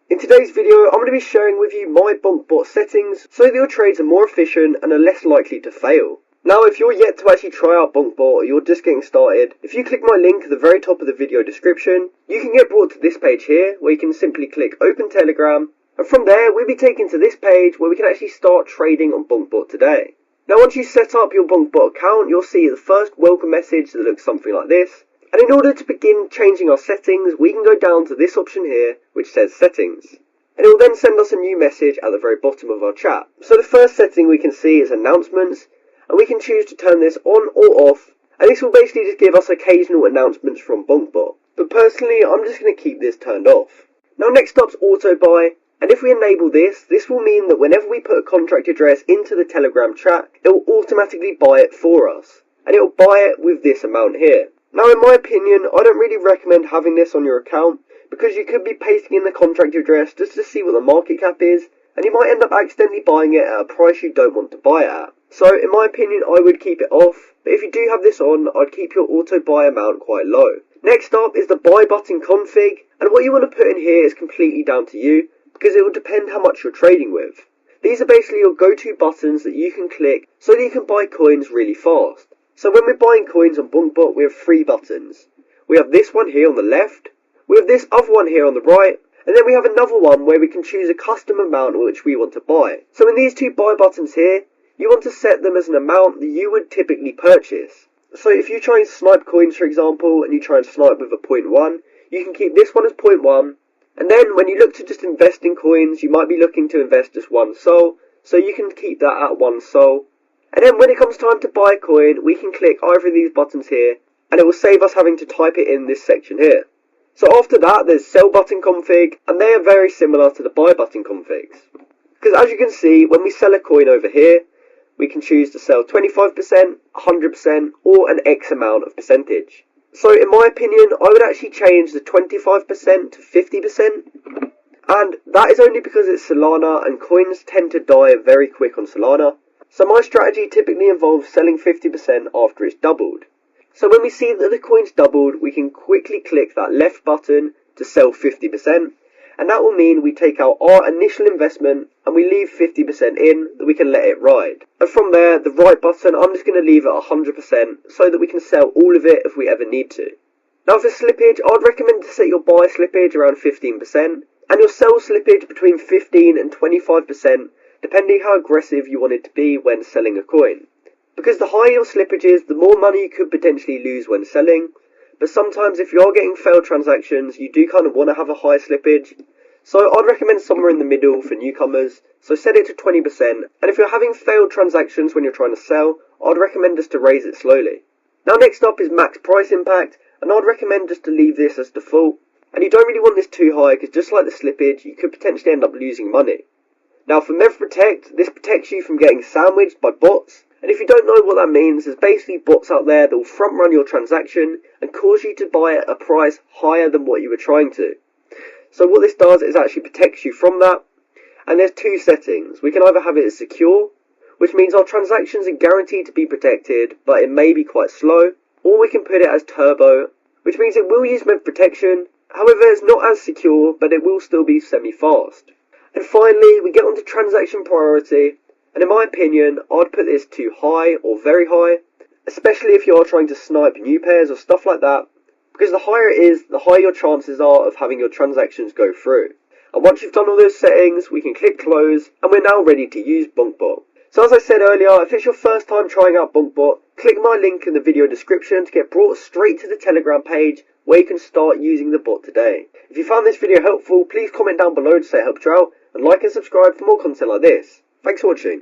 In today's video, I'm going to be sharing with you my BonkBot settings so that your trades are more efficient and are less likely to fail. Now, if you're yet to actually try out BonkBot or you're just getting started, if you click my link at the very top of the video description, you can get brought to this page here where you can simply click Open Telegram, and from there we'll be taken to this page where we can actually start trading on BonkBot today. Now, once you set up your BonkBot account, you'll see the first welcome message that looks something like this. And in order to begin changing our settings, we can go down to this option here, which says Settings. And it will then send us a new message at the very bottom of our chat. So the first setting we can see is Announcements, and we can choose to turn this on or off. And this will basically just give us occasional announcements from BonkBot. But personally, I'm just going to keep this turned off. Now, next up's Auto Buy. And if we enable this, this will mean that whenever we put a contract address into the Telegram chat, it will automatically buy it for us. And it will buy it with this amount here. Now, in my opinion, I don't really recommend having this on your account because you could be pasting in the contract address just to see what the market cap is, and you might end up accidentally buying it at a price you don't want to buy it at. So, in my opinion, I would keep it off, but if you do have this on, I'd keep your auto buy amount quite low. Next up is the buy button config, and what you want to put in here is completely down to you, because it will depend how much you're trading with. These are basically your go-to buttons that you can click so that you can buy coins really fast. So when we're buying coins on BonkBot, we have three buttons. We have this one here on the left, we have this other one here on the right, and then we have another one where we can choose a custom amount which we want to buy. So in these two buy buttons here, you want to set them as an amount that you would typically purchase. So if you try and snipe coins, for example, and you try and snipe with a 0.1, you can keep this one as 0.1, and then when you look to just invest in coins, you might be looking to invest just one sol, so you can keep that at 1 sol. And then when it comes time to buy a coin, we can click either of these buttons here, and it will save us having to type it in this section here. So after that, there's sell button config, and they are very similar to the buy button configs. Because as you can see, when we sell a coin over here, we can choose to sell 25%, 100%, or an X amount of percentage. So in my opinion, I would actually change the 25% to 50%, and that is only because it's Solana and coins tend to die very quick on Solana. So my strategy typically involves selling 50% after it's doubled. So when we see that the coin's doubled, we can quickly click that left button to sell 50%, and that will mean we take out our initial investment and we leave 50% in, that we can let it ride. And from there, the right button, I'm just going to leave it 100% so that we can sell all of it if we ever need to. Now for slippage, I'd recommend to set your buy slippage around 15% and your sell slippage between 15 and 25%, depending how aggressive you want it to be when selling a coin. Because the higher your slippage is, the more money you could potentially lose when selling, but sometimes if you are getting failed transactions, you do kind of want to have a high slippage. So I'd recommend somewhere in the middle for newcomers, so set it to 20%, and if you're having failed transactions when you're trying to sell, I'd recommend just to raise it slowly. Now next up is max price impact, and I'd recommend just to leave this as default, and you don't really want this too high because just like the slippage, you could potentially end up losing money. Now for Mev Protect, this protects you from getting sandwiched by bots, and if you don't know what that means, there's basically bots out there that will front run your transaction and cause you to buy at a price higher than what you were trying to. So what this does is actually protects you from that, and there's two settings. We can either have it as secure, which means our transactions are guaranteed to be protected, but it may be quite slow, or we can put it as turbo, which means it will use Mev Protection, however it's not as secure, but it will still be semi-fast. And finally, we get onto transaction priority, and in my opinion, I'd put this to high or very high, especially if you are trying to snipe new pairs or stuff like that, because the higher it is, the higher your chances are of having your transactions go through. And once you've done all those settings, we can click close, and we're now ready to use BonkBot. So as I said earlier, if it's your first time trying out BonkBot, click my link in the video description to get brought straight to the Telegram page where you can start using the bot today. If you found this video helpful, please comment down below to say it helped you out, and like and subscribe for more content like this. Thanks for watching.